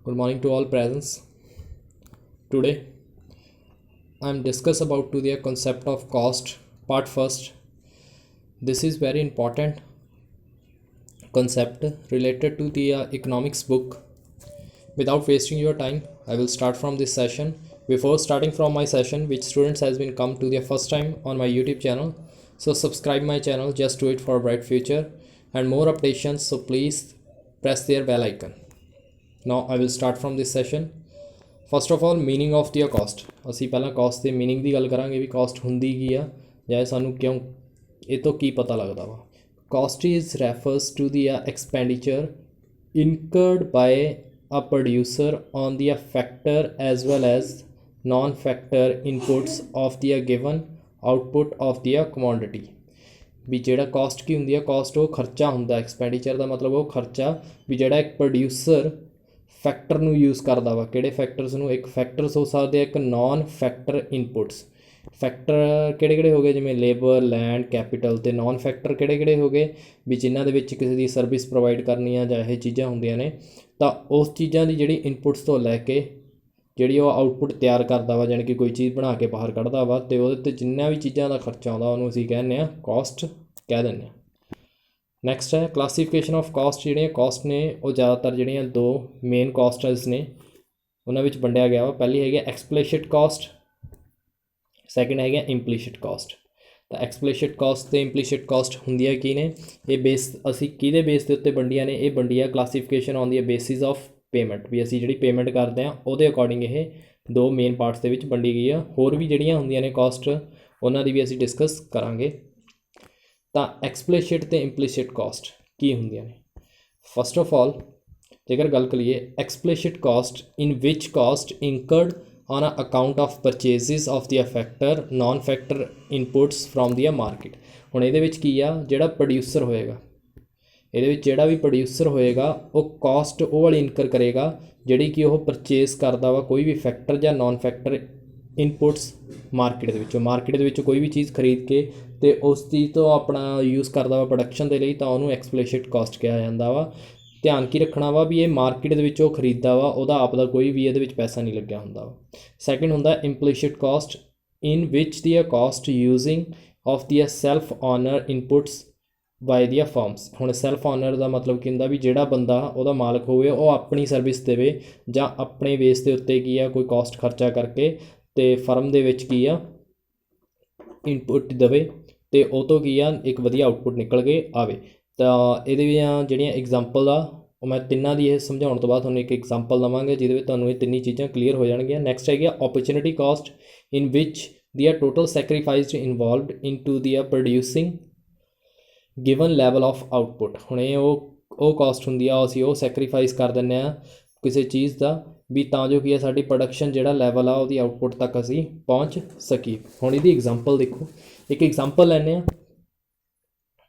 Good morning to all presents. Today I am discuss about to the concept of cost part first. This is very important concept related to the economics book. Without wasting your time, I will start from this session. Before starting from my session, which students has been come to their first time on my YouTube channel, so subscribe my channel, just do it for a bright future and more updates, so please press their bell icon. Now I will start from this session. First of all meaning of the cost. ਅਸੀਂ ਪਹਿਲਾਂ cost ਦੇ meaning ਦੀ ਗੱਲ ਕਰਾਂਗੇ ਵੀ cost ਹੁੰਦੀ ਕੀ ਆ ਜਾਂ ਸਾਨੂੰ ਕਿਉਂ ਇਹ ਤੋਂ ਕੀ ਪਤਾ ਲੱਗਦਾ ਵਾ। Cost is refers to the expenditure incurred by a producer on the factor as well as non factor inputs of the given output of the commodity. ਵੀ ਜਿਹੜਾ ਕੋਸਟ ਕੀ ਹੁੰਦੀ ਆ, ਕੋਸਟ ਉਹ ਖਰਚਾ ਹੁੰਦਾ। ਐਕਸਪੈਂਡੀਚਰ ਦਾ ਮਤਲਬ ਉਹ ਖਰਚਾ ਵੀ ਜਿਹੜਾ ਇੱਕ ਪ੍ਰੋਡਿਊਸਰ ਫੈਕਟਰ ਨੂੰ ਯੂਜ਼ ਕਰਦਾ ਵਾ। ਕਿਹੜੇ ਫੈਕਟਰਸ ਨੂੰ? ਇੱਕ ਫੈਕਟਰਸ ਹੋ ਸਕਦੇ ਆ, ਇੱਕ ਨੋਨ ਫੈਕਟਰ ਇਨਪੁਟਸ। ਫੈਕਟਰ ਕਿਹੜੇ ਕਿਹੜੇ ਹੋ ਗਏ? ਜਿਵੇਂ ਲੇਬਰ, ਲੈਂਡ, ਕੈਪੀਟਲ। ਅਤੇ ਨੋਨ ਫੈਕਟਰ ਕਿਹੜੇ ਕਿਹੜੇ ਹੋ ਗਏ? ਵੀ ਜਿਨ੍ਹਾਂ ਦੇ ਵਿੱਚ ਕਿਸੇ ਦੀ ਸਰਵਿਸ ਪ੍ਰੋਵਾਈਡ ਕਰਨੀ ਆ ਜਾਂ ਇਹ ਚੀਜ਼ਾਂ ਹੁੰਦੀਆਂ ਨੇ। ਤਾਂ ਉਸ ਚੀਜ਼ਾਂ ਦੀ ਜਿਹੜੀ ਇਨਪੁਟਸ ਤੋਂ ਲੈ ਕੇ ਜਿਹੜੀ ਉਹ ਆਊਟਪੁੱਟ ਤਿਆਰ ਕਰਦਾ ਵਾ, ਜਾਣੀ ਕਿ ਕੋਈ ਚੀਜ਼ ਬਣਾ ਕੇ ਬਾਹਰ ਕੱਢਦਾ ਵਾ, ਅਤੇ ਉਹਦੇ 'ਤੇ ਜਿੰਨਾ ਵੀ ਚੀਜ਼ਾਂ ਦਾ ਖਰਚਾ ਆਉਂਦਾ ਉਹਨੂੰ ਅਸੀਂ ਕਹਿੰਦੇ ਹਾਂ ਕੋਸਟ ਕਹਿ ਦਿੰਦੇ ਹਾਂ। ਨੈਕਸਟ ਹੈ ਕਲਾਸੀਫਿਕੇਸ਼ਨ ਆਫ ਕੋਸਟ। ਜਿਹੜੀਆਂ ਕੋਸਟ ਨੇ ਉਹ ਜ਼ਿਆਦਾਤਰ ਜਿਹੜੀਆਂ ਦੋ ਮੇਨ ਕੋਸਟਸ ਨੇ ਉਹਨਾਂ ਵਿੱਚ ਵੰਡਿਆ ਗਿਆ ਵਾ। ਪਹਿਲੀ ਹੈਗੀ ਐਕਸਪਲਿਸਿਟ ਕੋਸਟ, ਸੈਕਿੰਡ ਹੈਗਾ ਇੰਪਲੀਸਿਟ ਕੋਸਟ। ਤਾਂ ਐਕਸਪਲਿਸਿਟ ਕੋਸਟ ਅਤੇ ਇੰਪਲੀਸਿਟ ਕੋਸਟ ਹੁੰਦੀਆਂ ਕੀ ਨੇ? ਇਹ ਬੇਸ ਅਸੀਂ ਕਿਹਦੇ ਬੇਸ ਦੇ ਉੱਤੇ ਵੰਡੀਆਂ ਨੇ? ਇਹ ਵੰਡੀ ਆ classification on the basis of payment. ਵੀ ਅਸੀਂ ਜਿਹੜੀ ਪੇਮੈਂਟ ਕਰਦੇ ਹਾਂ ਉਹਦੇ ਅਕੋਰਡਿੰਗ ਇਹ ਦੋ ਮੇਨ ਪਾਰਟਸ ਦੇ ਵਿੱਚ ਵੰਡੀ ਗਈ ਆ। ਹੋਰ ਵੀ ਜਿਹੜੀਆਂ ਹੁੰਦੀਆਂ ਨੇ ਕੋਸਟ ਉਹਨਾਂ ਦੀ ਵੀ ਅਸੀਂ ਡਿਸਕਸ ਕਰਾਂਗੇ। ਤਾਂ ਐਕਸਪਲਿਸਿਟ ਅਤੇ ਇੰਪਲੀਸਿਟ ਕੋਸਟ ਕੀ ਹੁੰਦੀਆਂ ਨੇ? ਫਸਟ ਆਫ ਆਲ ਜੇਕਰ ਗੱਲ ਕਰੀਏ ਐਕਸਪਲਿਸਿਟ ਕੋਸਟ ਇਨ ਵਿਚ cost incurred on a account of purchases of the factor non factor inputs from the market. ਹੁਣ ਇਹਦੇ ਵਿੱਚ ਕੀ ਆ? ਜਿਹੜਾ ਪ੍ਰੋਡਿਊਸਰ ਹੋਏਗਾ, ਇਹਦੇ ਵਿੱਚ ਜਿਹੜਾ ਵੀ ਪ੍ਰੋਡਿਊਸਰ ਹੋਏਗਾ ਉਹ ਕੋਸਟ ਉਹ ਵਾਲੀ ਇਨਕਰ ਕਰੇਗਾ ਜਿਹੜੀ ਕਿ ਉਹ ਪਰਚੇਸ ਕਰਦਾ ਵਾ ਕੋਈ ਵੀ ਫੈਕਟਰ ਜਾਂ ਨੋਨ ਫੈਕਟਰ ਇਨਪੁਟਸ ਮਾਰਕੀਟ ਦੇ ਵਿੱਚੋਂ। ਮਾਰਕੀਟ ਦੇ ਵਿੱਚੋਂ ਕੋਈ ਵੀ ਚੀਜ਼ ਖਰੀਦ ਕੇ ਅਤੇ ਉਸ ਚੀਜ਼ ਤੋਂ ਆਪਣਾ ਯੂਜ਼ ਕਰਦਾ ਵਾ ਪ੍ਰੋਡਕਸ਼ਨ ਦੇ ਲਈ, ਤਾਂ ਉਹਨੂੰ ਐਕਸਪਲਿਸਿਟ ਕੋਸਟ ਕਿਹਾ ਜਾਂਦਾ ਵਾ। ਧਿਆਨ ਕੀ ਰੱਖਣਾ ਵਾ ਵੀ ਇਹ ਮਾਰਕੀਟ ਦੇ ਵਿੱਚ ਉਹ ਖਰੀਦਦਾ ਵਾ, ਉਹਦਾ ਆਪ ਦਾ ਕੋਈ ਵੀ ਇਹਦੇ ਵਿੱਚ ਪੈਸਾ ਨਹੀਂ ਲੱਗਿਆ ਹੁੰਦਾ ਵਾ। ਸੈਕਿੰਡ ਹੁੰਦਾ implicit cost in which the cost using of the self owner inputs by the firms. ਹੁਣ ਸੈਲਫ ਓਨਰ ਦਾ ਮਤਲਬ ਕੀ ਹੁੰਦਾ? ਵੀ ਜਿਹੜਾ ਬੰਦਾ ਉਹਦਾ ਮਾਲਕ ਹੋਵੇ ਉਹ ਆਪਣੀ ਸਰਵਿਸ ਦੇਵੇ ਜਾਂ ਆਪਣੇ ਬੇਸ ਦੇ ਉੱਤੇ ਕੀ ਆ ਕੋਈ ਕੋਸਟ ਖਰਚਾ ਕਰਕੇ ਅਤੇ ਫਰਮ ਦੇ ਵਿੱਚ ਕੀ ਆ ਇਨਪੁੱਟ ਦੇਵੇ ਅਤੇ ਉਹ ਤੋਂ ਕੀ ਆ ਇੱਕ ਵਧੀਆ ਆਊਟਪੁੱਟ ਨਿਕਲ ਕੇ ਆਵੇ। ਤਾਂ ਇਹਦੇ ਦੀਆਂ ਜਿਹੜੀਆਂ ਐਗਜ਼ਾਮਪਲ ਆ ਉਹ ਮੈਂ ਤਿੰਨਾਂ ਦੀ ਇਹ ਸਮਝਾਉਣ ਤੋਂ ਬਾਅਦ ਤੁਹਾਨੂੰ ਇੱਕ ਐਗਜ਼ਾਮਪਲ ਦੇਵਾਂਗੇ ਜਿਹਦੇ ਵਿੱਚ ਤੁਹਾਨੂੰ ਇਹ ਤਿੰਨੀ ਚੀਜ਼ਾਂ ਕਲੀਅਰ ਹੋ ਜਾਣਗੀਆਂ। ਨੈਕਸਟ ਹੈਗੀ ਆ opportunity cost in which the total ਸੈਕਰੀਫਾਈਸਡ involved in to the producing given level of output. ਹੁਣ ਇਹ ਉਹ ਕੋਸਟ ਹੁੰਦੀ ਆ, ਅਸੀਂ ਉਹ ਸੈਕਰੀਫਾਈਸ ਕਰ ਦਿੰਦੇ ਹਾਂ ਕਿਸੇ ਚੀਜ਼ ਦਾ ਵੀ ਤਾਂ ਜੋ ਕੀ ਆ ਸਾਡੀ ਪ੍ਰੋਡਕਸ਼ਨ ਜਿਹੜਾ ਲੈਵਲ ਆ ਉਹਦੀ ਆਊਟਪੁੱਟ ਤੱਕ ਅਸੀਂ ਪਹੁੰਚ ਸਕੀਏ। ਹੁਣ ਇਹਦੀ ਐਗਜ਼ਾਮਪਲ ਦੇਖੋ, ਇੱਕ ਐਗਜ਼ਾਮਪਲ ਲੈਂਦੇ ਹਾਂ।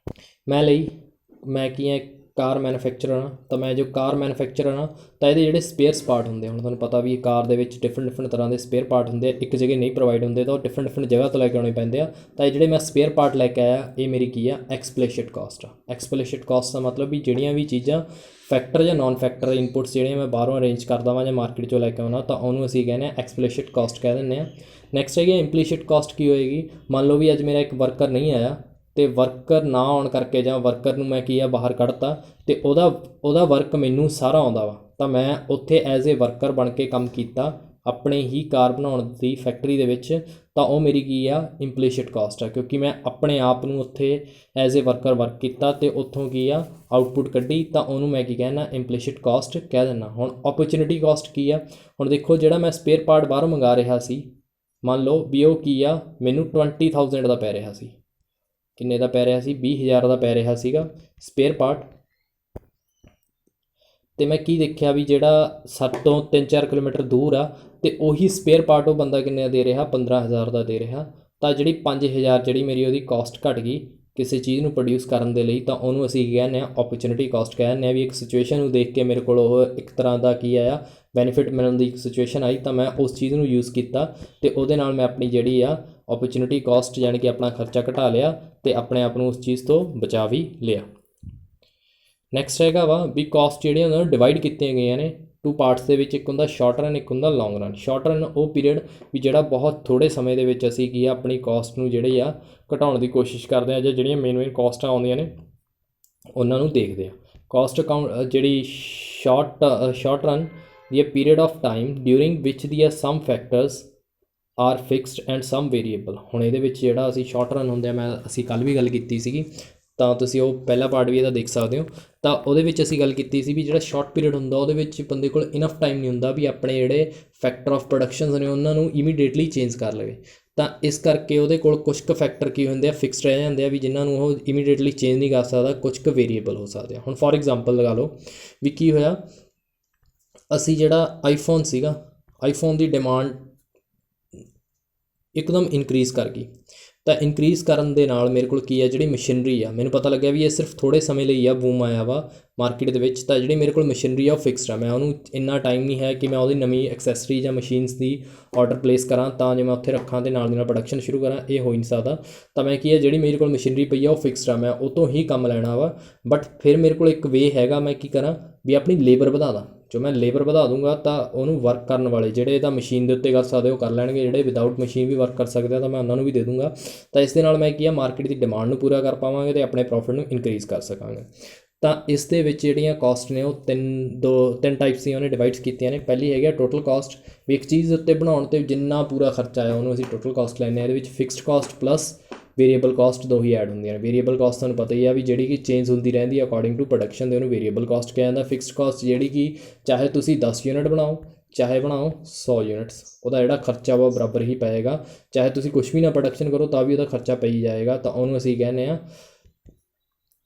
ਮੈਂ ਕੀ ਹੈ ਕਾਰ ਮੈਨੂਫੈਕਚਰਰ ਹਾਂ। ਤਾਂ ਮੈਂ ਜੋ ਕਾਰ ਮੈਨੂਫੈਕਚਰਰ ਹਾਂ ਤਾਂ ਇਹਦੇ ਜਿਹੜੇ ਸਪੇਅਰਸ ਪਾਰਟ ਹੁੰਦੇ ਹੁਣ ਤੁਹਾਨੂੰ ਪਤਾ ਵੀ ਕਾਰ ਦੇ ਵਿੱਚ ਡਿਫਰੈਂਟ ਤਰ੍ਹਾਂ ਦੇ ਸਪੇਅਰ ਪਾਰਟ ਹੁੰਦੇ ਆ, ਇੱਕ ਜਗ੍ਹਾ ਨਹੀਂ ਪ੍ਰੋਵਾਈਡ ਹੁੰਦੇ ਤਾਂ ਉਹ ਡਿਫਰੈਂਟ ਜਗ੍ਹਾ ਤੋਂ ਲੈ ਕੇ ਆਉਣੇ ਪੈਂਦੇ ਆ। ਤਾਂ ਇਹ ਜਿਹੜੇ ਮੈਂ ਸਪੇਅਰ ਪਾਰਟ ਲੈ ਕੇ ਆਇਆ ਇਹ ਮੇਰੀ ਕੀ ਆ ਐਕਸਪਲਿਸਿਟ ਕੋਸਟ ਆ। ਐਕਸਪਲਿਸਿਟ ਕੋਸਟ ਦਾ ਮਤਲਬ ਵੀ ਜਿਹੜੀਆਂ ਵੀ ਚੀਜ਼ਾਂ ਫੈਕਟਰ ਜਾਂ ਨੋਨ ਫੈਕਟਰ ਇਨਪੁਟਸ ਜਿਹੜੀਆਂ ਮੈਂ ਬਾਹਰੋਂ ਅਰੇਂਜ ਕਰਦਾ ਵਾਂ ਜਾਂ ਮਾਰਕੀਟ 'ਚੋਂ ਲੈ ਕੇ ਆਉਣਾ ਤਾਂ ਉਹਨੂੰ ਅਸੀਂ ਕਹਿੰਦੇ ਹਾਂ ਐਕਸਪਲਿਸਿਟ ਕੋਸਟ ਕਹਿ ਦਿੰਦੇ ਹਾਂ। ਨੈਕਸਟ ਹੈਗੀ ਇੰਪਲੀਸਿਟ ਕੋਸਟ ਕੀ ਹੋਏਗੀ? ਮੰਨ ਲਓ ਵੀ ਅੱਜ ਮੇਰਾ ਇੱਕ ਵਰਕਰ ਨਹੀਂ ਆਇਆ ਅਤੇ ਵਰਕਰ ਨਾ ਆਉਣ ਕਰਕੇ ਜਾਂ ਵਰਕਰ ਨੂੰ ਮੈਂ ਕੀ ਆ ਬਾਹਰ ਕੱਢਤਾ ਅਤੇ ਉਹਦਾ ਵਰਕ ਮੈਨੂੰ ਸਾਰਾ ਆਉਂਦਾ ਵਾ, ਤਾਂ ਮੈਂ ਉੱਥੇ ਐਜ਼ ਏ ਵਰਕਰ ਬਣ ਕੇ ਕੰਮ ਕੀਤਾ ਆਪਣੇ ਹੀ ਕਾਰ ਬਣਾਉਣ ਦੀ ਫੈਕਟਰੀ ਦੇ ਵਿੱਚ, ਤਾਂ ਉਹ ਮੇਰੀ ਕੀ ਆ ਇੰਪਲੀਸਿਟ ਕੋਸਟ ਆ। ਕਿਉਂਕਿ ਮੈਂ ਆਪਣੇ ਆਪ ਨੂੰ ਉੱਥੇ ਐਜ਼ ਏ ਵਰਕਰ ਵਰਕ ਕੀਤਾ ਅਤੇ ਉੱਥੋਂ ਕੀ ਆ ਆਊਟਪੁੱਟ ਕੱਢੀ, ਤਾਂ ਉਹਨੂੰ ਮੈਂ ਕੀ ਕਹਿਣਾ ਇੰਪਲੀਸਿਟ ਕੋਸਟ ਕਹਿ ਦਿੰਦਾ। ਹੁਣ ਓਪਰਚੁਨਿਟੀ ਕੋਸਟ ਕੀ ਆ? ਹੁਣ ਦੇਖੋ ਜਿਹੜਾ ਮੈਂ ਸਪੇਅਰ ਪਾਰਟ ਬਾਹਰੋਂ ਮੰਗਾ ਰਿਹਾ ਸੀ, ਮੰਨ ਲਓ ਵੀ ਉਹ ਕੀ ਆ ਮੈਨੂੰ 20,000 ਦਾ ਪੈ ਰਿਹਾ ਸੀ। ਕਿੰਨੇ ਦਾ ਪੈ ਰਿਹਾ ਸੀ? 20,000 ਦਾ ਪੈ ਰਿਹਾ ਸੀਗਾ ਸਪੇਅਰ ਪਾਰਟ। ਅਤੇ ਮੈਂ ਕੀ ਦੇਖਿਆ ਵੀ ਜਿਹੜਾ ਸਾਡੇ ਤੋਂ 3-4 ਕਿਲੋਮੀਟਰ ਦੂਰ ਆ ਅਤੇ ਉਹੀ ਸਪੇਅਰ ਪਾਰਟ ਉਹ ਬੰਦਾ ਕਿੰਨੇ ਦਾ ਦੇ ਰਿਹਾ? 15,000 ਦਾ ਦੇ ਰਿਹਾ। ਤਾਂ ਜਿਹੜੀ 5,000 ਜਿਹੜੀ ਮੇਰੀ ਉਹਦੀ ਕੋਸਟ ਘੱਟ ਗਈ ਕਿਸੇ ਚੀਜ਼ ਨੂੰ ਪ੍ਰੋਡਿਊਸ ਕਰਨ ਦੇ ਲਈ, ਤਾਂ ਉਹਨੂੰ ਅਸੀਂ ਕੀ ਕਹਿੰਦੇ ਹਾਂ ਓਪਰਚੁਨਿਟੀ ਕੋਸਟ ਕਹਿ ਦਿੰਦੇ ਹਾਂ। ਵੀ ਇੱਕ ਸਿਚੁਏਸ਼ਨ ਨੂੰ ਦੇਖ ਕੇ ਮੇਰੇ ਕੋਲ ਉਹ ਇੱਕ ਤਰ੍ਹਾਂ ਦਾ ਕੀ ਆਇਆ ਬੈਨੀਫਿਟ ਮਿਲਣ ਦੀ ਇੱਕ ਸਿਚੁਏਸ਼ਨ ਆਈ, ਤਾਂ ਮੈਂ ਉਸ ਚੀਜ਼ ਨੂੰ ਯੂਜ਼ ਕੀਤਾ ਅਤੇ ਉਹਦੇ ਨਾਲ ਮੈਂ ਆਪਣੀ ਜਿਹੜੀ ਆ ਓਪਰਚੁਨਿਟੀ ਕੋਸਟ ਯਾਨੀ ਕਿ ਆਪਣਾ ਖਰਚਾ ਘਟਾ ਲਿਆ ਅਤੇ ਆਪਣੇ ਆਪ ਨੂੰ ਉਸ ਚੀਜ਼ ਤੋਂ ਬਚਾ ਵੀ ਲਿਆ। ਨੈਕਸਟ ਹੈਗਾ ਵਾ ਵੀ ਕੋਸਟ ਜਿਹੜੀਆਂ ਉਹਨਾਂ ਨੂੰ ਡਿਵਾਈਡ ਕੀਤੀਆਂ ਗਈਆਂ ਨੇ ਟੂ ਪਾਰਟਸ ਦੇ ਵਿੱਚ, ਇੱਕ ਹੁੰਦਾ ਸ਼ਾਰਟ ਰਨ, ਇੱਕ ਹੁੰਦਾ ਲੌਂਗ ਰਨ। ਸ਼ਾਰਟ ਰਨ ਉਹ ਪੀਰੀਅਡ ਵੀ ਜਿਹੜਾ ਬਹੁਤ ਥੋੜ੍ਹੇ ਸਮੇਂ ਦੇ ਵਿੱਚ ਅਸੀਂ ਕੀ ਆ ਆਪਣੀ ਕੋਸਟ ਨੂੰ ਜਿਹੜੀ ਆ ਘਟਾਉਣ ਦੀ ਕੋਸ਼ਿਸ਼ ਕਰਦੇ ਹਾਂ, ਜਾਂ ਜਿਹੜੀਆਂ ਮੇਨ ਕੋਸਟਾਂ ਆਉਂਦੀਆਂ ਨੇ ਉਹਨਾਂ ਨੂੰ ਦੇਖਦੇ ਹਾਂ। ਕੋਸਟ ਅਕਾਊਂਟ ਜਿਹੜੀ short run the period of time during ਵਿਚ ਦੀਆਂ some factors are fixed and some variable. ਹੁਣ ਇਹਦੇ ਵਿੱਚ ਜਿਹੜਾ ਅਸੀਂ ਸ਼ਾਰਟ ਰਨ ਹੁੰਦੇ ਆ, ਅਸੀਂ ਕੱਲ੍ਹ ਵੀ ਗੱਲ ਕੀਤੀ ਸੀਗੀ, ਤਾਂ ਤੁਸੀਂ ਉਹ ਪਹਿਲਾ ਪਾਰਟ ਵੀ ਇਹਦਾ ਦੇਖ ਸਕਦੇ ਹੋ। ਤਾਂ ਉਹਦੇ ਵਿੱਚ ਅਸੀਂ ਗੱਲ ਕੀਤੀ ਸੀ ਵੀ ਜਿਹੜਾ ਸ਼ਾਰਟ ਪੀਰੀਅਡ ਹੁੰਦਾ ਉਹਦੇ ਵਿੱਚ ਬੰਦੇ ਕੋਲ ਇਨਫ ਟਾਈਮ ਨਹੀਂ ਹੁੰਦਾ ਵੀ ਆਪਣੇ ਜਿਹੜੇ ਫੈਕਟਰ ਆਫ ਪ੍ਰੋਡਕਸ਼ਨਸ ਨੇ ਉਹਨਾਂ ਨੂੰ ਇਮੀਡੀਏਟਲੀ ਚੇਂਜ ਕਰ ਲਵੇ। ਤਾਂ ਇਸ ਕਰਕੇ ਉਹਦੇ ਕੋਲ ਕੁਛ ਕੁ ਫੈਕਟਰ ਕੀ ਹੁੰਦੇ ਆ, ਫਿਕਸਡ ਰਹਿ ਜਾਂਦੇ ਆ ਵੀ ਜਿਨ੍ਹਾਂ ਨੂੰ ਉਹ ਇਮੀਡੀਏਟਲੀ ਚੇਂਜ ਨਹੀਂ ਕਰ ਸਕਦਾ, ਕੁਛ ਕੁ ਵੇਰੀਏਬਲ ਹੋ ਸਕਦੇ ਆ। ਹੁਣ ਫੋਰ ਐਗਜ਼ਾਮਪਲ ਲਗਾ ਲਓ ਵੀ ਕੀ ਹੋਇਆ, ਅਸੀਂ ਜਿਹੜਾ ਆਈਫੋਨ ਸੀਗਾ, ਆਈਫੋਨ ਦੀ ਡਿਮਾਂਡ ਇੱਕਦਮ ਇਨਕਰੀਜ਼ ਕਰ ਗਈ। ਤਾਂ ਇਨਕਰੀਜ਼ ਕਰਨ ਦੇ ਨਾਲ ਮੇਰੇ ਕੋਲ ਕੀ ਆ, ਜਿਹੜੀ ਮਸ਼ੀਨਰੀ ਆ, ਮੈਨੂੰ ਪਤਾ ਲੱਗਿਆ ਵੀ ਇਹ ਸਿਰਫ ਥੋੜ੍ਹੇ ਸਮੇਂ ਲਈ ਆ ਬੂਮ ਆਇਆ ਵਾ ਮਾਰਕੀਟ ਦੇ ਵਿੱਚ। ਤਾਂ ਜਿਹੜੀ ਮੇਰੇ ਕੋਲ ਮਸ਼ੀਨਰੀ ਆ ਉਹ ਫਿਕਸਡ ਆ, ਮੈਂ ਉਹਨੂੰ ਇੰਨਾ ਟਾਈਮ ਨਹੀਂ ਹੈ ਕਿ ਮੈਂ ਉਹਦੀ ਨਵੀਂ ਐਕਸੈਸਰੀ ਜਾਂ ਮਸ਼ੀਨਸ ਦੀ ਆਰਡਰ ਪਲੇਸ ਕਰਾਂ ਤਾਂ ਜੇ ਮੈਂ ਉੱਥੇ ਰੱਖਾਂ ਅਤੇ ਨਾਲ ਦੀ ਨਾਲ ਪ੍ਰੋਡਕਸ਼ਨ ਸ਼ੁਰੂ ਕਰਾਂ, ਇਹ ਹੋ ਹੀ ਨਹੀਂ ਸਕਦਾ। ਤਾਂ ਮੈਂ ਕੀ ਆ, ਜਿਹੜੀ ਮੇਰੇ ਕੋਲ ਮਸ਼ੀਨਰੀ ਪਈ ਆ ਉਹ ਫਿਕਸਡ ਆ, ਮੈਂ ਉਹ ਤੋਂ ਹੀ ਕੰਮ ਲੈਣਾ ਵਾ। ਬਟ ਫਿਰ ਮੇਰੇ ਕੋਲ ਇੱਕ ਵੇ ਹੈਗਾ, ਮੈਂ ਕੀ ਕਰਾਂ ਵੀ ਆਪਣੀ ਲੇਬਰ ਵਧਾ ਦਾਂ। ਜੋ ਮੈਂ ਲੇਬਰ ਵਧਾ ਦੂੰਗਾ ਤਾਂ ਉਹਨੂੰ ਵਰਕ ਕਰਨ ਵਾਲੇ ਜਿਹੜੇ ਇਹਦਾ ਮਸ਼ੀਨ ਦੇ ਉੱਤੇ ਕਰ ਸਕਦੇ ਉਹ ਕਰ ਲੈਣਗੇ, ਜਿਹੜੇ ਵਿਦਾਊਟ ਮਸ਼ੀਨ ਵੀ ਵਰਕ ਕਰ ਸਕਦੇ ਆ ਤਾਂ ਮੈਂ ਉਹਨਾਂ ਨੂੰ ਵੀ ਦੇ ਦੂੰਗਾ। ਤਾਂ ਇਸ ਦੇ ਨਾਲ ਮੈਂ ਕੀ ਆ, ਮਾਰਕੀਟ ਦੀ ਡਿਮਾਂਡ ਨੂੰ ਪੂਰਾ ਕਰ ਪਾਵਾਂਗੇ ਅਤੇ ਆਪਣੇ ਪ੍ਰੋਫਿਟ ਨੂੰ ਇਨਕਰੀਜ਼ ਕਰ ਸਕਾਂਗੇ। ਤਾਂ ਇਸ ਦੇ ਵਿੱਚ ਜਿਹੜੀਆਂ ਕਾਸਟ ਨੇ ਉਹ ਤਿੰਨ ਟਾਈਪਸ ਦੀਆਂ ਉਹਨੇ ਡਿਵਾਈਡਸ ਕੀਤੀਆਂ ਨੇ। ਪਹਿਲੀ ਹੈਗੀ ਆ ਟੋਟਲ ਕਾਸਟ, ਵੀ ਇੱਕ ਚੀਜ਼ ਉੱਤੇ ਬਣਾਉਣ 'ਤੇ ਜਿੰਨਾ ਪੂਰਾ ਖਰਚਾ ਆਇਆ ਉਹਨੂੰ ਅਸੀਂ ਟੋਟਲ ਕਾਸਟ ਲੈਂਦੇ ਹਾਂ। ਇਹਦੇ ਵਿੱਚ fixed cost plus variable cost ਦੋ ਹੀ ਐਡ ਹੁੰਦੀਆਂ ਨੇ। ਵੇਰੀਏਬਲ ਕਾਸਟ ਤੁਹਾਨੂੰ ਪਤਾ ਹੀ ਆ ਵੀ ਜਿਹੜੀ ਕਿ ਚੇਂਜ ਹੁੰਦੀ ਰਹਿੰਦੀ ਹੈ ਅਕੋਰਡਿੰਗ ਟੂ ਪ੍ਰੋਡਕਸ਼ਨ ਦੇ, ਉਹਨੂੰ ਵੇਰੀਏਬਲ ਕਾਸਟ ਕਿਹਾ ਜਾਂਦਾ। ਫਿਕਸਡ ਕਾਸਟ ਜਿਹੜੀ ਕਿ ਚਾਹੇ ਤੁਸੀਂ 10 ਯੂਨਿਟ ਬਣਾਓ ਚਾਹੇ ਬਣਾਓ 100 ਯੂਨਿਟਸ, ਉਹਦਾ ਜਿਹੜਾ ਖਰਚਾ ਵਾ ਬਰਾਬਰ ਹੀ ਪਏਗਾ। ਚਾਹੇ ਤੁਸੀਂ ਕੁਛ ਵੀ ਨਾ ਪ੍ਰੋਡਕਸ਼ਨ ਕਰੋ ਤਾਂ ਵੀ ਉਹਦਾ ਖਰਚਾ ਪਈ ਜਾਏਗਾ। ਤਾਂ ਉਹਨੂੰ ਅਸੀਂ ਕਹਿੰਦੇ ਹਾਂ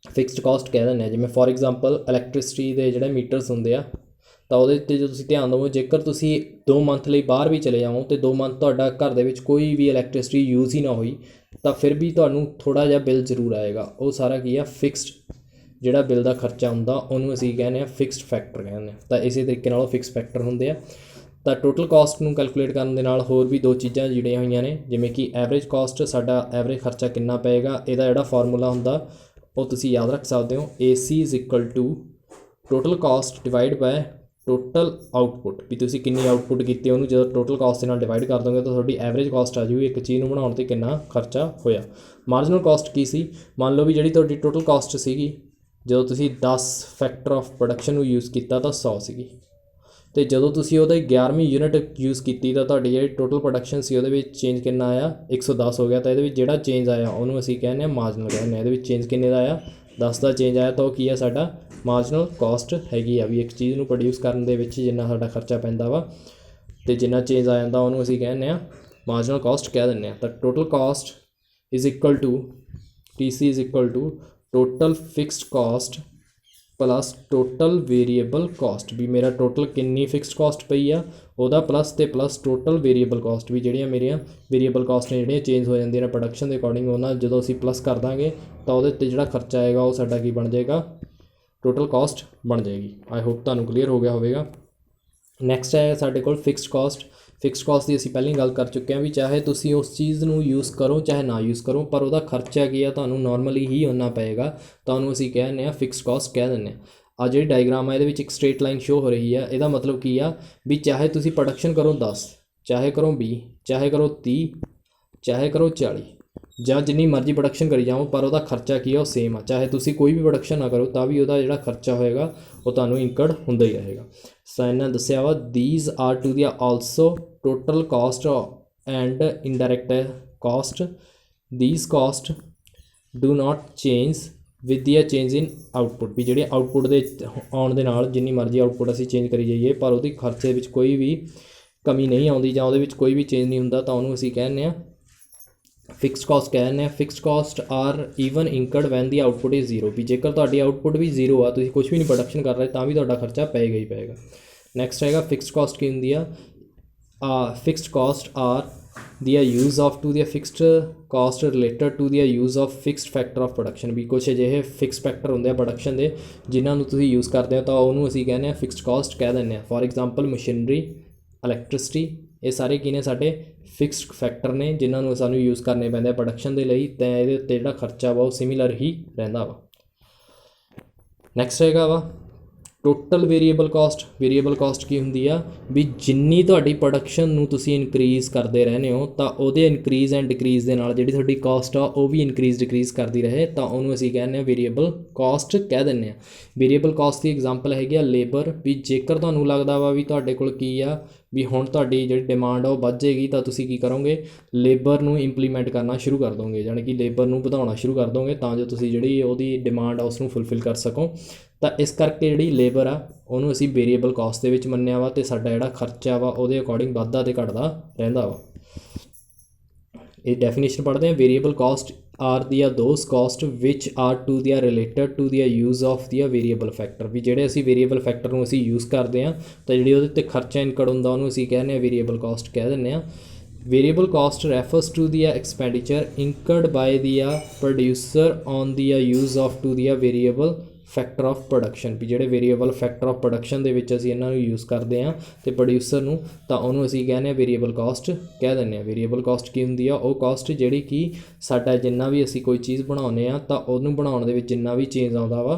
ਫਿਕਸਡ ਕਾਸਟ ਕਹਿ ਦਿੰਦੇ ਹਾਂ। ਜਿਵੇਂ ਫੋਰ ਐਗਜ਼ਾਮਪਲ ਇਲੈਕਟ੍ਰਿਸਿਟੀ ਦੇ ਜਿਹੜੇ ਮੀਟਰਸ ਹੁੰਦੇ ਆ, ਤਾਂ ਉਹਦੇ ਉੱਤੇ ਜੋ ਤੁਸੀਂ ਧਿਆਨ ਦਿਓ, ਜੇਕਰ ਤੁਸੀਂ 2 ਮੰਥ ਲਈ ਬਾਹਰ ਵੀ ਚਲੇ ਜਾਓ ਅਤੇ 2 ਮੰਥ ਤੁਹਾਡਾ ਘਰ ਦੇ ਵਿੱਚ ਕੋਈ ਵੀ ਇਲੈਕਟ੍ਰਿਸਿਟੀ ਯੂਜ਼ ਹੀ ਨਾ ਹੋਈ ਤਾਂ ਫਿਰ ਵੀ ਤੁਹਾਨੂੰ ਥੋੜ੍ਹਾ ਜਿਹਾ ਬਿੱਲ ਜ਼ਰੂਰ ਆਏਗਾ। ਉਹ ਸਾਰਾ ਕੀ ਆ, ਫਿਕਸਡ ਜਿਹੜਾ ਬਿੱਲ ਦਾ ਖਰਚਾ ਹੁੰਦਾ ਉਹਨੂੰ ਅਸੀਂ ਕਹਿੰਦੇ ਹਾਂ ਫਿਕਸਡ ਫੈਕਟਰ ਕਹਿੰਦੇ ਹਾਂ। ਤਾਂ ਇਸੇ ਤਰੀਕੇ ਨਾਲ ਉਹ ਫਿਕਸ ਫੈਕਟਰ ਹੁੰਦੇ ਆ। ਤਾਂ ਟੋਟਲ ਕਾਸਟ ਨੂੰ ਕੈਲਕੂਲੇਟ ਕਰਨ ਦੇ ਨਾਲ ਹੋਰ ਵੀ 2 ਚੀਜ਼ਾਂ ਜੁੜੀਆਂ ਹੋਈਆਂ ਨੇ, ਜਿਵੇਂ ਕਿ ਐਵਰੇਜ ਕਾਸਟ, ਸਾਡਾ ਐਵਰੇਜ ਖਰਚਾ ਕਿੰਨਾ ਪਏਗਾ, ਇਹਦਾ ਜਿਹੜਾ ਫਾਰਮੂਲਾ ਹੁੰਦਾ ਉਹ ਤੁਸੀਂ ਯਾਦ ਰੱਖ ਸਕਦੇ ਹੋ। AC = total cost divide by total output, ਵੀ ਤੁਸੀਂ ਕਿੰਨੀ ਆਊਟਪੁੱਟ ਕੀਤੀ ਉਹਨੂੰ ਜਦੋਂ ਟੋਟਲ ਕਾਸਟ ਦੇ ਨਾਲ ਡਿਵਾਈਡ ਕਰ ਦੋਗੇ ਤਾਂ ਤੁਹਾਡੀ ਐਵਰੇਜ ਕਾਸਟ ਆ ਜੂਗੀ ਇੱਕ ਚੀਜ਼ ਨੂੰ ਬਣਾਉਣ 'ਤੇ ਕਿੰਨਾ ਖਰਚਾ ਹੋਇਆ। ਮਾਰਜਨਲ ਕਾਸਟ ਕੀ ਸੀ, ਮੰਨ ਲਓ ਵੀ ਜਿਹੜੀ ਤੁਹਾਡੀ ਟੋਟਲ ਕਾਸਟ ਸੀਗੀ ਜਦੋਂ ਤੁਸੀਂ 10 ਫੈਕਟਰ ਆਫ ਪ੍ਰੋਡਕਸ਼ਨ ਨੂੰ ਯੂਜ਼ ਕੀਤਾ ਤਾਂ 100 ਸੀਗੀ, ਅਤੇ ਜਦੋਂ ਤੁਸੀਂ ਉਹਦਾ 11ਵੀਂ ਯੂਨਿਟ ਯੂਜ਼ ਕੀਤੀ ਤਾਂ ਤੁਹਾਡੀ ਜਿਹੜੀ ਟੋਟਲ ਪ੍ਰੋਡਕਸ਼ਨ ਸੀ ਉਹਦੇ ਵਿੱਚ ਚੇਂਜ ਕਿੰਨਾ ਆਇਆ, 110 ਹੋ ਗਿਆ। ਤਾਂ ਇਹਦੇ ਵਿੱਚ ਜਿਹੜਾ ਚੇਂਜ ਆਇਆ ਉਹਨੂੰ ਅਸੀਂ ਕਹਿੰਦੇ ਹਾਂ ਮਾਰਜਨਲ ਕਹਿੰਦੇ ਹਾਂ। ਇਹਦੇ ਵਿੱਚ ਚੇਂਜ ਕਿੰਨੇ ਦਾ ਆਇਆ, 10 ਦਾ ਚੇਂਜ ਆਇਆ, ਤਾਂ ਉਹ ਕੀ ਆ, ਸਾਡਾ ਮਾਰਜਨਲ ਕਾਸਟ ਹੈਗੀ ਆ। ਵੀ ਇੱਕ ਚੀਜ਼ ਨੂੰ ਪ੍ਰੋਡਿਊਸ ਕਰਨ ਦੇ ਵਿੱਚ ਜਿੰਨਾ ਸਾਡਾ ਖਰਚਾ ਪੈਂਦਾ ਵਾ ਅਤੇ ਜਿੰਨਾ ਚੇਂਜ ਆ ਜਾਂਦਾ ਉਹਨੂੰ ਅਸੀਂ ਕਹਿੰਦੇ ਹਾਂ ਮਾਰਜਨਲ ਕਾਸਟ ਕਹਿ ਦਿੰਦੇ ਹਾਂ। ਤਾਂ total cost TC = total fixed cost plus total variable cost, ਵੀ ਮੇਰਾ ਟੋਟਲ ਕਿੰਨੀ ਫਿਕਸਡ ਕਾਸਟ ਪਈ ਆ ਉਹਦਾ ਪਲੱਸ ਅਤੇ ਪਲੱਸ ਟੋਟਲ ਵੇਰੀਏਬਲ ਕਾਸਟ, ਵੀ ਜਿਹੜੀਆਂ ਮੇਰੀਆਂ ਵੇਰੀਏਬਲ ਕਾਸਟ ਨੇ ਜਿਹੜੀਆਂ ਚੇਂਜ ਹੋ ਜਾਂਦੀਆਂ ਨੇ ਪ੍ਰੋਡਕਸ਼ਨ ਦੇ ਅਕੋਰਡਿੰਗ, ਉਹਨਾਂ ਜਦੋਂ ਅਸੀਂ ਪਲੱਸ ਕਰ ਦਾਂਗੇ ਤਾਂ ਉਹਦੇ 'ਤੇ ਜਿਹੜਾ ਖਰਚਾ ਆਏਗਾ ਉਹ ਸਾਡਾ ਕੀ ਬਣ ਜਾਏਗਾ, ਟੋਟਲ ਕਾਸਟ ਬਣ ਜਾਏਗੀ। ਆਈ ਹੋਪ ਤੁਹਾਨੂੰ ਕਲੀਅਰ ਹੋ ਗਿਆ ਹੋਵੇਗਾ। ਨੈਕਸਟ ਹੈ ਸਾਡੇ ਕੋਲ ਫਿਕਸਡ ਕਾਸਟ। ਫਿਕਸਡ ਕਾਸਟ ਦੀ ਅਸੀਂ ਪਹਿਲਾਂ ਹੀ ਗੱਲ ਕਰ ਚੁੱਕੇ ਹਾਂ ਵੀ ਚਾਹੇ ਤੁਸੀਂ ਉਸ ਚੀਜ਼ ਨੂੰ ਯੂਜ਼ ਕਰੋ ਚਾਹੇ ਨਾ ਯੂਜ਼ ਕਰੋ, ਪਰ ਉਹਦਾ ਖਰਚਾ ਕੀ ਆ ਤੁਹਾਨੂੰ ਨੋਰਮਲੀ ਹੀ ਓਨਾ ਪਏਗਾ, ਤਾਂ ਉਹਨੂੰ ਅਸੀਂ ਕਹਿ ਦਿੰਦੇ ਹਾਂ ਫਿਕਸਡ ਕਾਸਟ ਕਹਿ ਦਿੰਦੇ ਹਾਂ। ਆ ਜਿਹੜੀ ਡਾਇਗਰਾਮ ਆ ਇਹਦੇ ਵਿੱਚ ਇੱਕ ਸਟ੍ਰੇਟ ਲਾਈਨ ਸ਼ੋ ਹੋ ਰਹੀ ਆ, ਇਹਦਾ ਮਤਲਬ ਕੀ ਆ ਵੀ ਚਾਹੇ ਤੁਸੀਂ ਪ੍ਰੋਡਕਸ਼ਨ ਕਰੋ 10, ਚਾਹੇ ਕਰੋ 20, ਚਾਹੇ ਕਰੋ 30, ਚਾਹੇ ਕਰੋ 40, ਜਾਂ ਜਿੰਨੀ ਮਰਜ਼ੀ ਪ੍ਰੋਡਕਸ਼ਨ ਕਰੀ ਜਾਓ, ਪਰ ਉਹਦਾ ਖਰਚਾ ਕੀ ਆ ਉਹ ਸੇਮ ਆ। ਚਾਹੇ ਤੁਸੀਂ ਕੋਈ ਵੀ ਪ੍ਰੋਡਕਸ਼ਨ ਨਾ ਕਰੋ ਤਾਂ ਵੀ ਉਹਦਾ ਜਿਹੜਾ ਖਰਚਾ ਹੋਏਗਾ ਉਹ ਤੁਹਾਨੂੰ ਇਨਕਰਡ ਹੁੰਦਾ ਹੀ ਰਹੇਗਾ। ਸੋ ਇਹਨਾਂ ਦੱਸਿਆ ਵਾ these are to the also total cost and indirect cost. These cost do not change with the change in output, ਵੀ ਜਿਹੜੇ ਆਊਟਪੁੱਟ ਦੇ ਆਉਣ ਦੇ ਨਾਲ ਜਿੰਨੀ ਮਰਜ਼ੀ ਆਊਟਪੁੱਟ ਅਸੀਂ ਚੇਂਜ ਕਰੀ ਜਾਈਏ ਪਰ ਉਹਦੀ ਖਰਚੇ ਵਿੱਚ ਕੋਈ ਵੀ ਕਮੀ ਨਹੀਂ ਆਉਂਦੀ ਜਾਂ ਉਹਦੇ ਵਿੱਚ ਕੋਈ ਵੀ ਚੇਂਜ ਨਹੀਂ ਹੁੰਦਾ, ਤਾਂ ਉਹਨੂੰ ਅਸੀਂ ਕਹਿੰਦੇ ਹਾਂ ਫਿਕਸਡ ਕਾਸਟ ਕਹਿੰਦੇ ਹਾਂ। Fixed cost are even incurred when the output is 0, ਵੀ ਜੇਕਰ ਤੁਹਾਡੀ ਆਊਟਪੁੱਟ ਵੀ 0 ਆ, ਤੁਸੀਂ ਕੁਛ ਵੀ ਨਹੀਂ ਪ੍ਰੋਡਕਸ਼ਨ ਕਰ ਰਹੇ ਤਾਂ ਵੀ ਤੁਹਾਡਾ ਖਰਚਾ ਪਏਗਾ ਹੀ ਪਏਗਾ। ਨੈਕਸਟ ਹੈਗਾ ਫਿਕਸਡ ਕਾਸਟ ਕੀ ਹੁੰਦੀ ਆ, fixed cost are the use of to the fixed cost related to the use of fixed factor of production, ਵੀ ਕੁਛ ਅਜਿਹੇ ਫਿਕਸ ਫੈਕਟਰ ਹੁੰਦੇ ਆ ਪ੍ਰੋਡਕਸ਼ਨ ਦੇ ਜਿਨ੍ਹਾਂ ਨੂੰ ਤੁਸੀਂ ਯੂਜ਼ ਕਰਦੇ ਹੋ ਤਾਂ ਉਹਨੂੰ ਅਸੀਂ ਕਹਿੰਦੇ ਹਾਂ ਫਿਕਸਡ ਕਾਸਟ ਕਹਿ ਦਿੰਦੇ ਹਾਂ। ਫੋਰ ਐਗਜ਼ਾਮਪਲ ਮਸ਼ੀਨਰੀ, ਇਲੈਕਟ੍ਰਿਸਿਟੀ, ਇਹ ਸਾਰੇ ਕੀ ਨੇ ਸਾਡੇ ਫਿਕਸਡ ਫੈਕਟਰ ਨੇ ਜਿਨ੍ਹਾਂ ਨੂੰ ਸਾਨੂੰ ਯੂਜ਼ ਕਰਨੇ ਪੈਂਦੇ ਆ ਪ੍ਰੋਡਕਸ਼ਨ ਦੇ ਲਈ, ਤਾਂ ਇਹਦੇ ਉੱਤੇ ਜਿਹੜਾ ਖਰਚਾ ਵਾ ਉਹ ਸਿਮਿਲਰ ਹੀ ਰਹਿੰਦਾ ਵਾ। ਨੈਕਸਟ ਹੈਗਾ ਵਾ ਟੋਟਲ ਵੇਰੀਏਬਲ ਕਾਸਟ ਕੀ ਹੁੰਦੀ ਆ ਵੀ ਜਿੰਨੀ ਤੁਹਾਡੀ ਪ੍ਰੋਡਕਸ਼ਨ ਨੂੰ ਤੁਸੀਂ ਇਨਕਰੀਜ਼ ਕਰਦੇ ਰਹਿੰਦੇ ਹੋ ਤਾਂ ਉਹਦੇ ਇਨਕਰੀਜ਼ ਐਂਡ ਡਿਕਰੀਜ਼ ਦੇ ਨਾਲ ਜਿਹੜੀ ਤੁਹਾਡੀ ਕਾਸਟ ਆ ਉਹ ਵੀ ਇਨਕਰੀਜ਼ ਡਿਕਰੀਜ਼ ਕਰਦੀ ਰਹੇ ਤਾਂ ਉਹਨੂੰ ਅਸੀਂ ਕਹਿੰਦੇ ਹਾਂ ਵੇਰੀਏਬਲ ਕਾਸਟ ਕਹਿ ਦਿੰਦੇ ਹਾਂ। ਵੇਰੀਏਬਲ ਕਾਸਟ ਦੀ ਐਗਜ਼ਾਮਪਲ ਹੈਗੀ ਆ ਲੇਬਰ, ਵੀ ਜੇਕਰ ਤੁਹਾਨੂੰ ਲੱਗਦਾ ਵਾ ਵੀ ਤੁਹਾਡੇ ਕੋਲ ਕੀ ਆ ਵੀ ਹੁਣ ਤੁਹਾਡੀ ਜਿਹੜੀ ਡਿਮਾਂਡ ਆ ਉਹ ਵੱਧ ਜਾਏਗੀ ਤਾਂ ਤੁਸੀਂ ਕੀ ਕਰੋਗੇ, ਲੇਬਰ ਨੂੰ ਇੰਪਲੀਮੈਂਟ ਕਰਨਾ ਸ਼ੁਰੂ ਕਰ ਦੋਗੇ, ਯਾਨੀ ਕਿ ਲੇਬਰ ਨੂੰ ਵਧਾਉਣਾ ਸ਼ੁਰੂ ਕਰ ਦੋਗੇ ਤਾਂ ਜੋ ਤੁਸੀਂ ਜਿਹੜੀ ਉਹਦੀ ਡਿਮਾਂਡ ਆ ਉਸ ਨੂੰ ਫੁੱਲਫਿਲ ਕਰ ਸਕੋ। ਤਾਂ ਇਸ ਕਰਕੇ ਜਿਹੜੀ ਲੇਬਰ ਆ ਉਹਨੂੰ ਅਸੀਂ ਵੇਰੀਏਬਲ ਕਾਸਟ ਦੇ ਵਿੱਚ ਮੰਨਿਆ ਵਾ, ਅਤੇ ਸਾਡਾ ਜਿਹੜਾ ਖਰਚਾ ਵਾ ਉਹਦੇ ਅਕੋਰਡਿੰਗ ਵੱਧਦਾ ਅਤੇ ਘਟਦਾ ਰਹਿੰਦਾ ਵਾ। ਇਹ ਡੈਫੀਨੇਸ਼ਨ ਪੜ੍ਹਦੇ ਹਾਂ। Variable cost are the those cost which are to the related to the use of the variable factor, ਵੀ ਜਿਹੜੇ ਅਸੀਂ ਵੇਰੀਏਬਲ ਫੈਕਟਰ ਨੂੰ ਅਸੀਂ ਯੂਜ਼ ਕਰਦੇ ਹਾਂ ਤਾਂ ਜਿਹੜੀ ਉਹਦੇ 'ਤੇ ਖਰਚਾ ਇਨਕਰ ਹੁੰਦਾ ਉਹਨੂੰ ਅਸੀਂ ਕਹਿੰਦੇ ਹਾਂ ਵੇਰੀਏਬਲ ਕਾਸਟ ਕਹਿ ਦਿੰਦੇ ਹਾਂ। ਵੇਰੀਏਬਲ ਕਾਸਟ ਰੈਫਰਸ ਟੂ ਦੀਆਂ ਐਕਸਪੈਂਡੀਚਰ ਇਨਕਰਡ ਬਾਏ ਦੀਆਂ ਪ੍ਰੋਡਿਊਸਰ ਔਨ ਦੀਆਂ ਯੂਜ਼ ਆਫ ਟੂ ਦੀਆਂ ਵੇਰੀਏਬਲ ਫੈਕਟਰ ਆਫ ਪ੍ਰੋਡਕਸ਼ਨ, ਵੀ ਜਿਹੜੇ ਵੇਰੀਏਬਲ ਫੈਕਟਰ ਆਫ ਪ੍ਰੋਡਕਸ਼ਨ ਦੇ ਵਿੱਚ ਅਸੀਂ ਇਹਨਾਂ ਨੂੰ ਯੂਜ਼ ਕਰਦੇ ਹਾਂ ਅਤੇ ਪ੍ਰੋਡਿਊਸਰ ਨੂੰ, ਤਾਂ ਉਹਨੂੰ ਅਸੀਂ ਕਹਿੰਦੇ ਹਾਂ ਵੇਰੀਏਬਲ ਕਾਸਟ ਕਹਿ ਦਿੰਦੇ ਹਾਂ। ਵੇਰੀਏਬਲ ਕਾਸਟ ਕੀ ਹੁੰਦੀ ਆ, ਉਹ ਕਾਸਟ ਜਿਹੜੀ ਕਿ ਸਾਡਾ ਜਿੰਨਾ ਵੀ ਅਸੀਂ ਕੋਈ ਚੀਜ਼ ਬਣਾਉਂਦੇ ਹਾਂ ਤਾਂ ਉਹਨੂੰ ਬਣਾਉਣ ਦੇ ਵਿੱਚ ਜਿੰਨਾ ਵੀ ਚੇਂਜ ਆਉਂਦਾ ਵਾ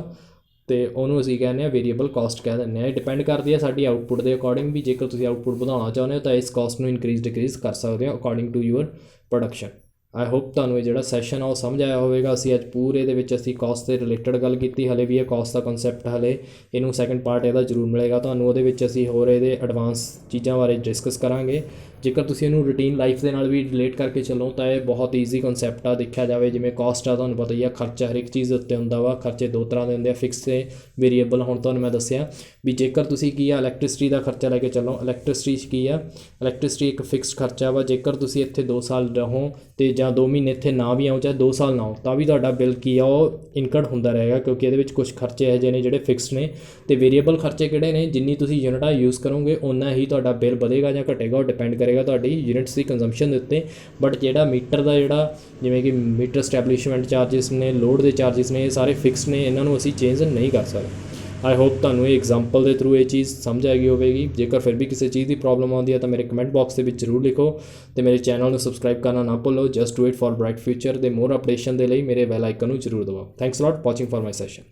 ਅਤੇ ਉਹਨੂੰ ਅਸੀਂ ਕਹਿੰਦੇ ਹਾਂ ਵੇਰੀਏਬਲ ਕਾਸਟ ਕਹਿ ਦਿੰਦੇ ਹਾਂ। ਇਹ ਡਿਪੈਂਡ ਕਰਦੀ ਹੈ ਸਾਡੀ ਆਊਟਪੁੱਟ ਦੇ ਅਕੋਰਡਿੰਗ, ਵੀ ਜੇਕਰ ਤੁਸੀਂ ਆਊਟਪੁੱਟ ਵਧਾਉਣਾ ਚਾਹੁੰਦੇ ਹੋ ਤਾਂ ਇਸ ਕਾਸਟ ਨੂੰ ਇਨਕਰੀਜ਼ ਡਿਕਰੀਜ਼ ਕਰ ਸਕਦੇ ਹੋ according to your production. I hope ਤੁਹਾਨੂੰ ਇਹ ਜਿਹੜਾ ਸੈਸ਼ਨ ਆ ਉਹ ਸਮਝ ਆਇਆ ਹੋਵੇਗਾ। ਅਸੀਂ ਅੱਜ ਪੂਰੇ ਦੇ ਵਿੱਚ ਅਸੀਂ ਕਾਸਟ ਦੇ ਰਿਲੇਟਡ ਗੱਲ ਕੀਤੀ। ਹਲੇ ਵੀ ਇਹ ਕਾਸਟ ਦਾ ਕਨਸੈਪਟ ਹਲੇ ਇਹਨੂੰ ਸੈਕਿੰਡ ਪਾਰਟ ਇਹਦਾ ਜ਼ਰੂਰ ਮਿਲੇਗਾ ਤੁਹਾਨੂੰ, ਉਹਦੇ ਵਿੱਚ ਅਸੀਂ ਹੋਰ ਇਹਦੇ ਐਡਵਾਂਸ ਚੀਜ਼ਾਂ ਬਾਰੇ ਡਿਸਕਸ ਕਰਾਂਗੇ। ਜੇਕਰ ਤੁਸੀਂ ਇਹਨੂੰ ਰੂਟੀਨ ਲਾਈਫ ਦੇ ਨਾਲ ਵੀ ਰਿਲੇਟ ਕਰਕੇ ਚੱਲੋ ਤਾਂ ਇਹ ਬਹੁਤ ਈਜ਼ੀ ਕਨਸੈਪਟ ਆ। ਦੇਖਿਆ ਜਾਵੇ ਜਿਵੇਂ ਕਾਸਟ ਆ, ਤੁਹਾਨੂੰ ਪਤਾ ਹੀ ਆ ਖਰਚਾ ਹਰ ਇੱਕ ਚੀਜ਼ ਦੇ ਉੱਤੇ ਹੁੰਦਾ ਵਾ। ਖਰਚੇ ਦੋ ਤਰ੍ਹਾਂ ਦੇ ਹੁੰਦੇ ਆ, ਫਿਕਸ ਅਤੇ ਵੇਰੀਏਬਲ। ਹੁਣ ਤੁਹਾਨੂੰ ਮੈਂ ਦੱਸਿਆ ਵੀ ਜੇਕਰ ਤੁਸੀਂ ਕੀ ਆ ਇਲੈਕਟ੍ਰਿਸਿਟੀ ਦਾ ਖਰਚਾ ਲੈ ਕੇ ਚੱਲੋ, ਇਲੈਕਟ੍ਰਿਸਿਟੀ 'ਚ ਕੀ ਆ, ਇਲੈਕਟ੍ਰਿਸਿਟੀ ਇੱਕ ਫਿਕਸਡ ਖਰਚਾ ਵਾ। ਜੇਕਰ ਤੁਸੀਂ ਇੱਥੇ 2 ਸਾਲ ਰਹੋ ਅਤੇ ਜਾਂ 2 ਮਹੀਨੇ ਇੱਥੇ ਨਾ ਵੀ ਆਓ, ਚਾਹੇ 2 ਸਾਲ ਨਾ ਆਓ, ਤਾਂ ਵੀ ਤੁਹਾਡਾ ਬਿੱਲ ਕੀ ਆ ਉਹ ਇਨਕਰਡ ਹੁੰਦਾ ਰਹੇਗਾ, ਕਿਉਂਕਿ ਇਹਦੇ ਵਿੱਚ ਕੁਛ ਖਰਚੇ ਇਹੋ ਜਿਹੇ ਨੇ ਜਿਹੜੇ ਫਿਕਸਡ ਨੇ। ਅਤੇ ਵੇਰੀਏਬਲ ਖਰਚੇ ਕਿਹੜੇ ਨੇ, ਜਿੰਨੀ ਤੁਸੀਂ ਯੂਨਿਟਾਂ ਯੂਜ਼ ਕਰੋਗੇ ਓਨਾ ਹੀ ਤੁਹਾਡਾ ਬਿੱਲ ਵਧੇਗਾ ਜਾਂ ਘਟੇਗਾ, ਉਹ ਡਿਪੈਂਡ ਕਰੇਗਾ ਤੁਹਾਡੀ ਯੂਨਿਟਸ ਦੀ ਕੰਜ਼ੰਪਸ਼ਨ ਦੇ ਉੱਤੇ। ਬਟ ਜਿਹੜਾ ਮੀਟਰ ਦਾ ਜਿਹੜਾ ਜਿਵੇਂ ਕਿ ਮੀਟਰ ਸਟੈਬਲਿਸ਼ਮੈਂਟ ਚਾਰਜਿਸ ਨੇ, ਲੋਡ ਦੇ ਚਾਰਜਿਸ ਨੇ, ਇਹ ਸਾਰੇ ਫਿਕਸ ਨੇ, ਇਹਨਾਂ ਨੂੰ ਅਸੀਂ ਚੇਂਜ ਨਹੀਂ ਕਰ ਸਕਦੇ। ਆਈ ਹੋਪ ਤੁਹਾਨੂੰ ਇਹ ਐਗਜ਼ਾਮਪਲ ਦੇ ਥਰੂ ਇਹ ਚੀਜ਼ ਸਮਝ ਆ ਗਈ ਹੋਵੇਗੀ। ਜੇਕਰ ਫਿਰ ਵੀ ਕਿਸੇ ਚੀਜ਼ ਦੀ ਪ੍ਰੋਬਲਮ ਆਉਂਦੀ ਹੈ ਤਾਂ ਮੇਰੇ ਕਮੈਂਟ ਬਾਕਸ ਦੇ ਵਿੱਚ ਜ਼ਰੂਰ ਲਿਖੋ ਅਤੇ ਮੇਰੇ ਚੈਨਲ ਨੂੰ ਸਬਸਕ੍ਰਾਈਬ ਕਰਨਾ ਨਾ ਭੁੱਲੋ। Just do it for bright future. The more updation ਦੇ ਲਈ ਮੇਰੇ ਬੈਲ ਆਈਕਨ ਨੂੰ ਜ਼ਰੂਰ ਦਬਾਓ। Thanks a lot watching for my session.